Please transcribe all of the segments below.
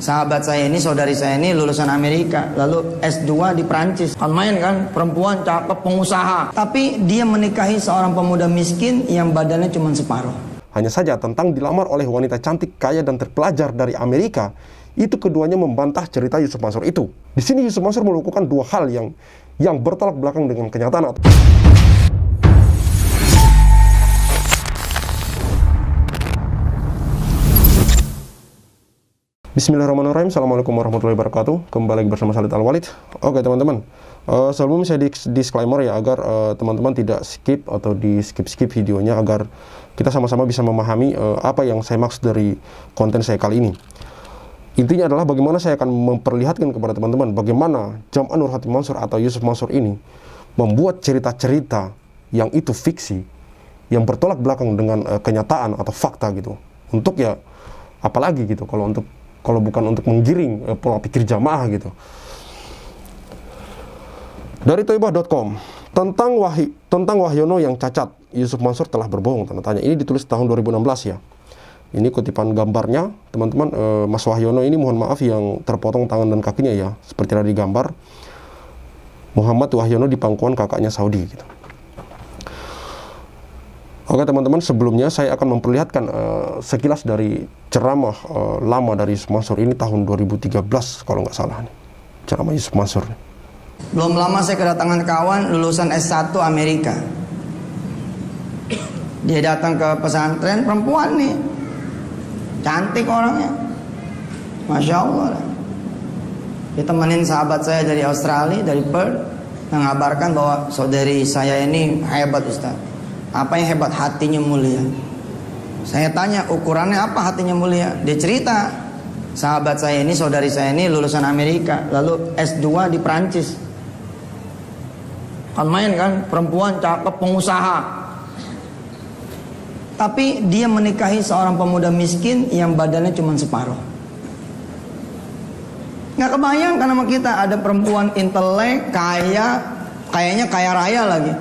Sahabat saya ini, saudari saya ini lulusan Amerika, lalu S2 di Prancis. Kan main kan, perempuan cakep, pengusaha. Tapi dia menikahi seorang pemuda miskin yang badannya cuma separuh. Hanya saja tentang dilamar oleh wanita cantik, kaya, dan terpelajar dari Amerika, itu keduanya membantah cerita Yusuf Mansur itu. Di sini Yusuf Mansur melakukan dua hal yang bertolak belakang dengan kenyataan. Bismillahirrahmanirrahim. Assalamualaikum warahmatullahi wabarakatuh. Kembali lagi bersama Khalid Al-Walid. Oke teman-teman, sebelum saya disclaimer ya, agar teman-teman tidak skip atau di skip videonya, agar kita sama-sama bisa memahami apa yang saya maksud dari konten saya kali ini. Intinya adalah bagaimana saya akan memperlihatkan kepada teman-teman bagaimana Jam'an Nur Hati Mansur atau Yusuf Mansur ini membuat cerita-cerita yang itu fiksi, yang bertolak belakang dengan kenyataan atau fakta gitu. Untuk ya apalagi gitu kalau bukan untuk menggiring pola pikir jamaah gitu. Dari Thoibah.com, tentang Wahyono yang cacat, Yusuf Mansur telah berbohong, tanda tanya. Ini ditulis tahun 2016 ya. Ini kutipan gambarnya, teman-teman. Mas Wahyono ini mohon maaf yang terpotong tangan dan kakinya ya, seperti ada di gambar. Muhammad Wahyono di pangkuan kakaknya Saudi gitu. Oke teman-teman, sebelumnya saya akan memperlihatkan sekilas dari ceramah lama dari Yusuf Mansur ini tahun 2013 kalau nggak salah nih. Ceramah Yusuf Mansur. Belum lama saya kedatangan kawan lulusan S1 Amerika. Dia datang ke pesantren, perempuan nih, cantik orangnya, Masya Allah. Ditemenin sahabat saya dari Australia, dari Perth, mengabarkan bahwa saudari saya ini hebat Ustaz. Apa yang hebat? Hatinya mulia. Saya tanya, ukurannya apa hatinya mulia? Dia cerita, sahabat saya ini, saudari saya ini lulusan Amerika, lalu S2 di Prancis. Kan main kan, perempuan cakep, pengusaha. Tapi dia menikahi seorang pemuda miskin yang badannya cuma separuh. Nggak kebayang kan sama kita, ada perempuan intelek, kaya, kayaknya kaya raya lagi.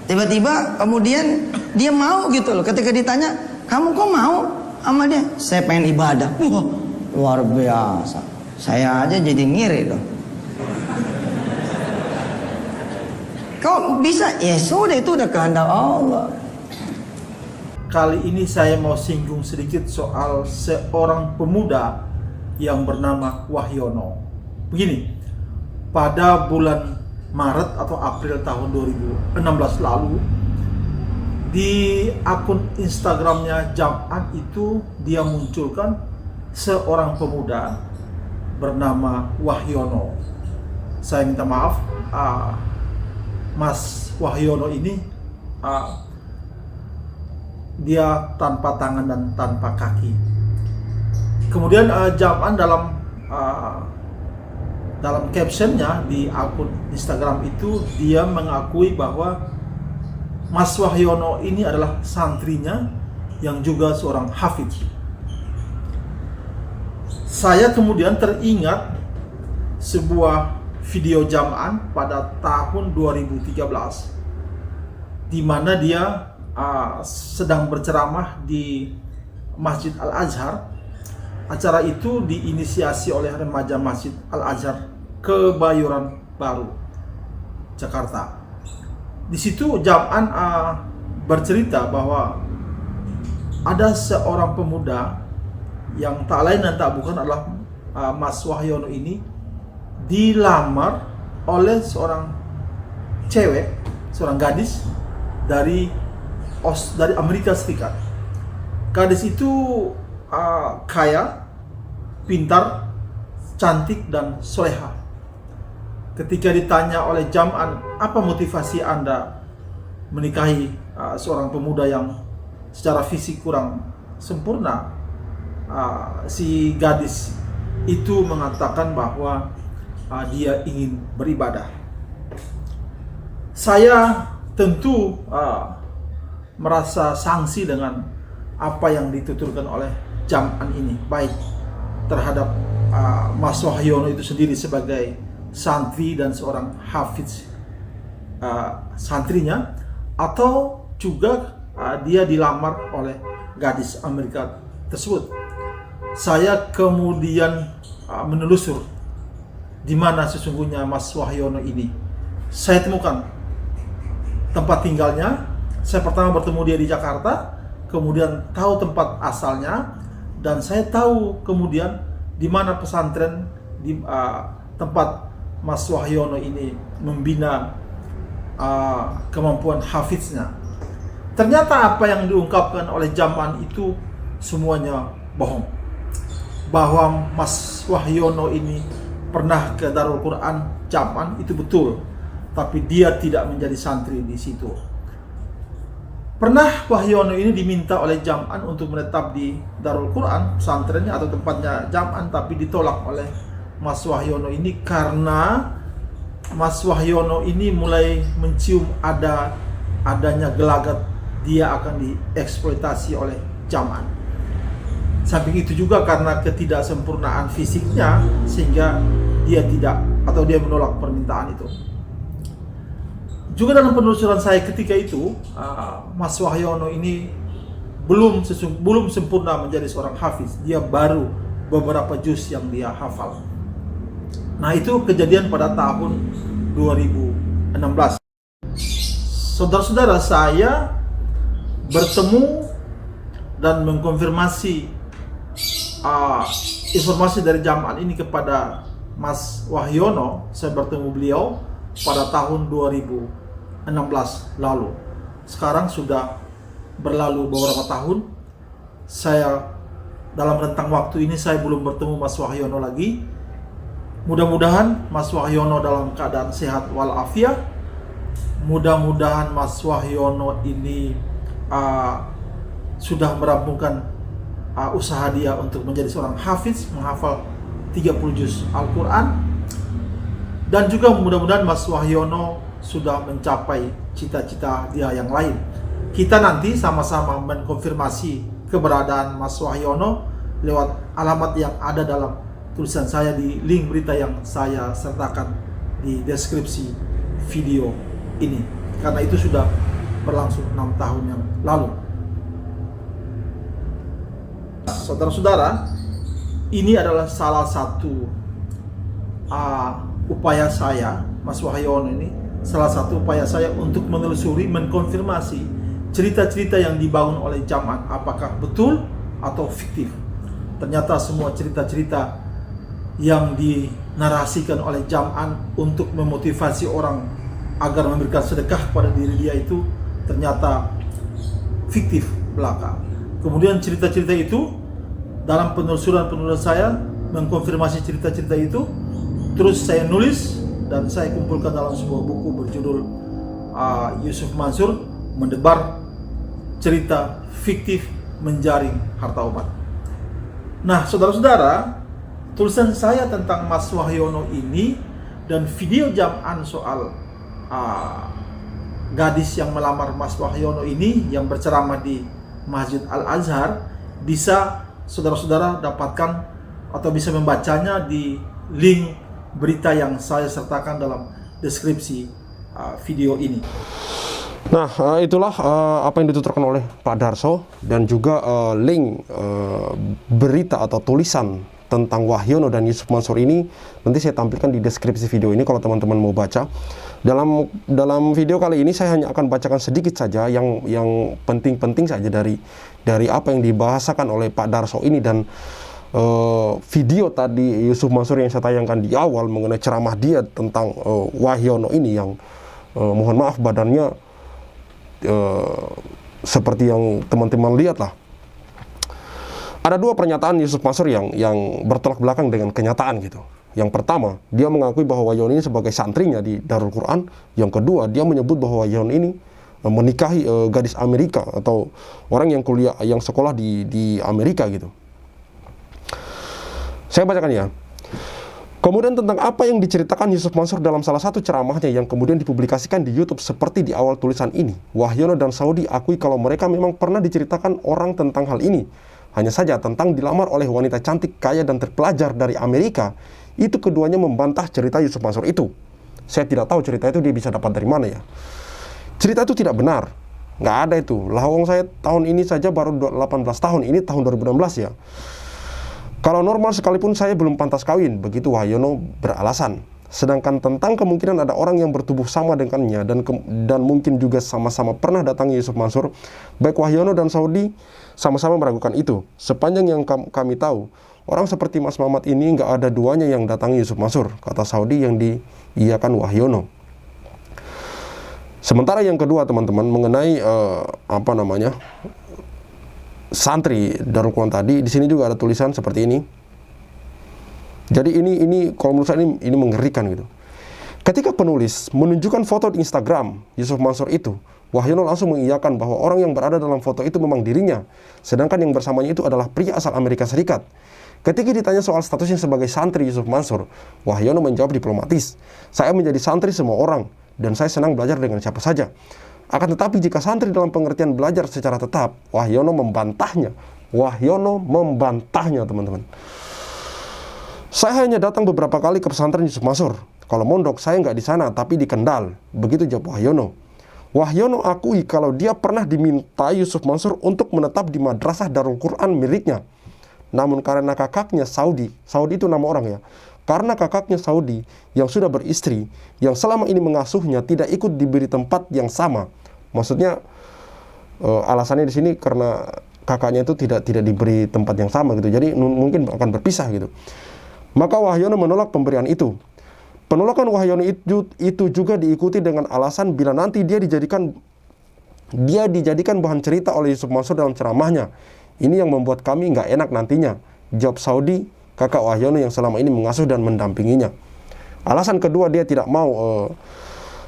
Tiba-tiba kemudian dia mau gitu loh. Ketika ditanya, kamu kok mau sama dia? Saya pengen ibadah. Wah, luar biasa. Saya aja jadi ngiri dong. Kok bisa? Ya sudah, itu udah kehendak Allah. Kali ini saya mau singgung sedikit soal seorang pemuda yang bernama Wahyono. Begini, pada bulan Maret atau April tahun 2016 lalu, di akun Instagramnya Jam'an itu dia munculkan seorang pemuda bernama Wahyono. Saya minta maaf, Mas Wahyono ini dia tanpa tangan dan tanpa kaki. Kemudian Jam'an dalam captionnya di akun Instagram itu dia mengakui bahwa Mas Wahyono ini adalah santrinya yang juga seorang hafidz. Saya kemudian teringat sebuah video Jam'an pada tahun 2013 di mana dia sedang berceramah di Masjid Al-Azhar. Acara itu diinisiasi oleh remaja Masjid Al-Azhar Kebayoran Baru, Jakarta. Di situ Jam'an bercerita bahwa ada seorang pemuda yang tak lain dan tak bukan adalah Mas Wahyono ini dilamar oleh seorang cewek, seorang gadis dari Amerika Serikat. Gadis itu kaya, pintar, cantik, dan soleha. Ketika ditanya oleh Jam'an, apa motivasi Anda menikahi seorang pemuda yang secara fisik kurang sempurna, si gadis itu mengatakan bahwa dia ingin beribadah. Saya tentu merasa sangsi dengan apa yang dituturkan oleh Jam'an ini, baik terhadap Mas Wahyono itu sendiri sebagai santri dan seorang hafidz santrinya, atau juga dia dilamar oleh gadis Amerika tersebut. Saya kemudian menelusur di mana sesungguhnya Mas Wahyono ini. Saya temukan tempat tinggalnya. Saya pertama bertemu dia di Jakarta, kemudian tahu tempat asalnya, dan saya tahu kemudian di mana pesantren di tempat Mas Wahyono ini membina kemampuan hafiznya. Ternyata apa yang diungkapkan oleh Jam'an itu semuanya bohong. Bahwa Mas Wahyono ini pernah ke Darul Quran Jam'an itu betul, tapi dia tidak menjadi santri di situ. Pernah Wahyono ini diminta oleh Jam'an untuk menetap di Darul Quran, pesantrennya atau tempatnya Jam'an, tapi ditolak oleh Mas Wahyono ini karena Mas Wahyono ini mulai mencium adanya gelagat dia akan dieksploitasi oleh Jam'an. Samping itu juga karena ketidaksempurnaan fisiknya, sehingga dia menolak permintaan itu. Juga dalam penelusuran saya ketika itu, Mas Wahyono ini belum sempurna menjadi seorang hafiz. Dia baru beberapa juz yang dia hafal. Nah, itu kejadian pada tahun 2016. Saudara-saudara, saya bertemu dan mengkonfirmasi informasi dari Jam'an ini kepada Mas Wahyono. Saya bertemu beliau pada tahun 2016 lalu. Sekarang sudah berlalu beberapa tahun. Dalam rentang waktu ini saya belum bertemu Mas Wahyono lagi. Mudah-mudahan Mas Wahyono dalam keadaan sehat walafiat. Mudah-mudahan Mas Wahyono ini sudah merampungkan usaha dia untuk menjadi seorang hafiz, menghafal 30 juz Al-Quran. Dan juga mudah-mudahan Mas Wahyono sudah mencapai cita-cita dia yang lain. Kita nanti sama-sama mengkonfirmasi keberadaan Mas Wahyono lewat alamat yang ada dalam tulisan saya di link berita yang saya sertakan di deskripsi video ini. Karena itu sudah berlangsung 6 tahun yang lalu. Saudara-saudara, ini adalah salah satu upaya saya, Mas Wahyono ini, salah satu upaya saya untuk menelusuri, mengkonfirmasi cerita-cerita yang dibangun oleh Jam'an, apakah betul atau fiktif. Ternyata semua cerita-cerita yang dinarasikan oleh Jam'an untuk memotivasi orang agar memberikan sedekah kepada diri dia itu ternyata fiktif belaka. Kemudian cerita-cerita itu, dalam penelusuran saya mengkonfirmasi cerita-cerita itu, terus saya nulis dan saya kumpulkan dalam sebuah buku berjudul Yusuf Mansur Mendebar Cerita Fiktif Menjaring Harta Umat. Nah, saudara-saudara, tulisan saya tentang Mas Wahyono ini dan video Jam'an soal gadis yang melamar Mas Wahyono ini yang berceramah di Masjid Al-Azhar bisa saudara-saudara dapatkan atau bisa membacanya di link berita yang saya sertakan dalam deskripsi video ini. Nah, itulah apa yang dituturkan oleh Pak Darso, dan juga link berita atau tulisan tentang Wahyono dan Yusuf Mansur ini nanti saya tampilkan di deskripsi video ini kalau teman-teman mau baca. Dalam video kali ini saya hanya akan bacakan sedikit saja yang penting-penting saja dari apa yang dibahasakan oleh Pak Darso ini, dan video tadi Yusuf Mansur yang saya tayangkan di awal mengenai ceramah dia tentang Wahyono ini yang mohon maaf badannya seperti yang teman-teman lihat lah. Ada dua pernyataan Yusuf Mansur yang bertolak belakang dengan kenyataan gitu. Yang pertama, dia mengakui bahwa Wahyono ini sebagai santrinya di Darul Quran. Yang kedua, dia menyebut bahwa Wahyono ini menikahi gadis Amerika atau orang yang kuliah, yang sekolah di Amerika gitu. Saya bacakan ya. Kemudian tentang apa yang diceritakan Yusuf Mansur dalam salah satu ceramahnya yang kemudian dipublikasikan di YouTube seperti di awal tulisan ini. Wahyono dan Saudi akui kalau mereka memang pernah diceritakan orang tentang hal ini. Hanya saja tentang dilamar oleh wanita cantik, kaya, dan terpelajar dari Amerika, itu keduanya membantah cerita Yusuf Mansur itu. Saya tidak tahu cerita itu dia bisa dapat dari mana ya. Cerita itu tidak benar. nggak ada itu. Lawang saya tahun ini saja baru 18 tahun, ini tahun 2016 ya. Kalau normal sekalipun saya belum pantas kawin, begitu Wahyono beralasan. Sedangkan tentang kemungkinan ada orang yang bertubuh sama dengannya dan mungkin juga sama-sama pernah datangi Yusuf Mansur, baik Wahyono dan Saudi sama-sama meragukan itu. Sepanjang yang kami tahu, orang seperti Mas Mamat ini nggak ada duanya yang datangi Yusuf Mansur, kata Saudi yang diiyakan Wahyono. Sementara yang kedua teman-teman mengenai santri Darul Quran tadi, di sini juga ada tulisan seperti ini. Jadi ini kalau menurut saya ini mengerikan gitu. Ketika penulis menunjukkan foto di Instagram Yusuf Mansur itu, Wahyono langsung mengiyakan bahwa orang yang berada dalam foto itu memang dirinya, sedangkan yang bersamanya itu adalah pria asal Amerika Serikat. Ketika ditanya soal statusnya sebagai santri Yusuf Mansur, Wahyono menjawab diplomatis, "Saya menjadi santri semua orang, dan saya senang belajar dengan siapa saja. Akan tetapi jika santri dalam pengertian belajar secara tetap," Wahyono membantahnya. Wahyono membantahnya teman-teman. "Saya hanya datang beberapa kali ke pesantren Yusuf Mansur. Kalau mondok saya nggak di sana tapi di Kendal." Begitu jawab Wahyono. Wahyono akui kalau dia pernah diminta Yusuf Mansur untuk menetap di madrasah Darul Quran miliknya. Namun karena kakaknya Saudi itu nama orang ya, karena kakaknya Saudi yang sudah beristri, yang selama ini mengasuhnya tidak ikut diberi tempat yang sama. Maksudnya alasannya di sini karena kakaknya itu tidak diberi tempat yang sama gitu. Jadi mungkin akan berpisah gitu. Maka Wahyono menolak pemberian itu. Penolakan Wahyono itu juga diikuti dengan alasan bila nanti dia dijadikan bahan cerita oleh Yusuf Mansur dalam ceramahnya. Ini yang membuat kami nggak enak nantinya, jawab Saudi, kakak Wahyono yang selama ini mengasuh dan mendampinginya. Alasan kedua dia tidak mau,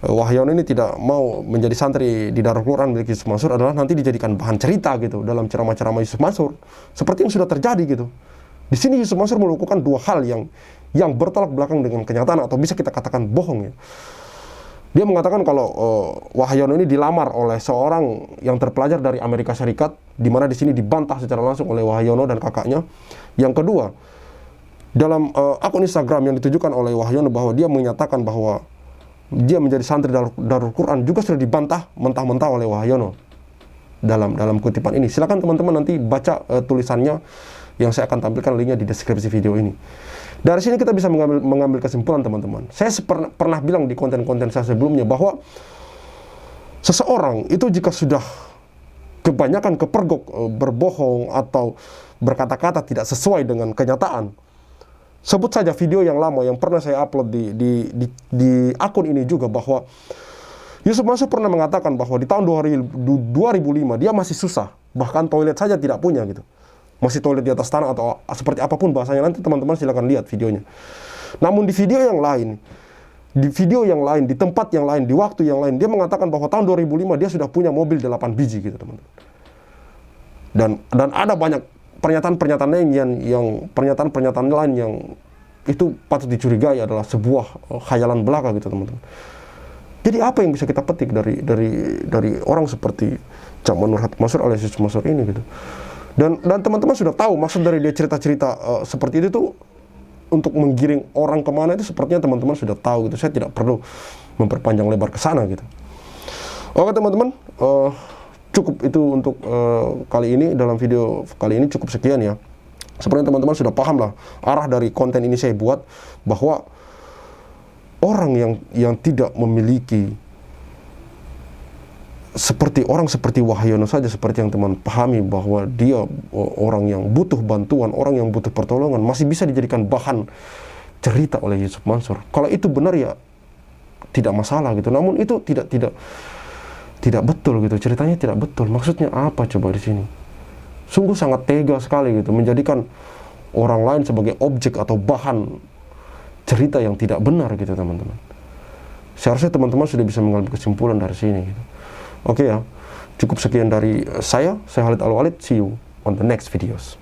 Wahyono ini tidak mau menjadi santri di Darul Quran milik Yusuf Mansur adalah nanti dijadikan bahan cerita gitu dalam ceramah-ceramah Yusuf Mansur. Seperti yang sudah terjadi gitu. Di sini Yusuf Mansur melakukan dua hal yang bertolak belakang dengan kenyataan atau bisa kita katakan bohong ya. Dia mengatakan kalau Wahyono ini dilamar oleh seorang yang terpelajar dari Amerika Serikat, di mana di sini dibantah secara langsung oleh Wahyono dan kakaknya. Yang kedua, dalam akun Instagram yang ditujukan oleh Wahyono bahwa dia menyatakan bahwa dia menjadi santri Darul Quran juga sudah dibantah mentah-mentah oleh Wahyono dalam kutipan ini. Silakan teman-teman nanti baca tulisannya yang saya akan tampilkan linknya di deskripsi video ini. Dari sini kita bisa mengambil kesimpulan teman-teman. Saya pernah bilang di konten-konten saya sebelumnya bahwa seseorang itu jika sudah kebanyakan kepergok berbohong atau berkata-kata tidak sesuai dengan kenyataan, sebut saja video yang lama yang pernah saya upload di akun ini juga, bahwa Yusuf Mansur pernah mengatakan bahwa di tahun 2005 dia masih susah, bahkan toilet saja tidak punya gitu. Masih toilet di atas tanah atau seperti apapun bahasanya, nanti teman-teman silakan lihat videonya. Namun di video yang lain, di tempat yang lain, di waktu yang lain, dia mengatakan bahwa tahun 2005 dia sudah punya mobil 8 biji gitu teman-teman. Dan ada banyak pernyataan-pernyataan lain yang itu patut dicurigai adalah sebuah khayalan belaka gitu teman-teman. Jadi apa yang bisa kita petik dari orang seperti Cak Manur Mansur alias Yusuf Mansur ini gitu. Dan teman-teman sudah tahu maksud dari dia cerita-cerita seperti itu tuh untuk menggiring orang kemana itu sepertinya teman-teman sudah tahu gitu. Saya tidak perlu memperpanjang lebar ke sana gitu. Oke teman-teman, cukup itu untuk kali ini. Dalam video kali ini cukup sekian ya. Sepertinya teman-teman sudah paham lah arah dari konten ini saya buat, bahwa orang yang tidak memiliki seperti Wahyono saja, seperti yang teman pahami bahwa dia orang yang butuh bantuan, orang yang butuh pertolongan, masih bisa dijadikan bahan cerita oleh Yusuf Mansur. Kalau itu benar ya tidak masalah gitu. Namun itu tidak betul gitu. Ceritanya tidak betul. Maksudnya apa coba di sini? Sungguh sangat tega sekali gitu, menjadikan orang lain sebagai objek atau bahan cerita yang tidak benar gitu teman-teman. Seharusnya teman-teman sudah bisa mengambil kesimpulan dari sini gitu. Oke ya, cukup sekian dari saya Khalid Al Walid. See you on the next videos.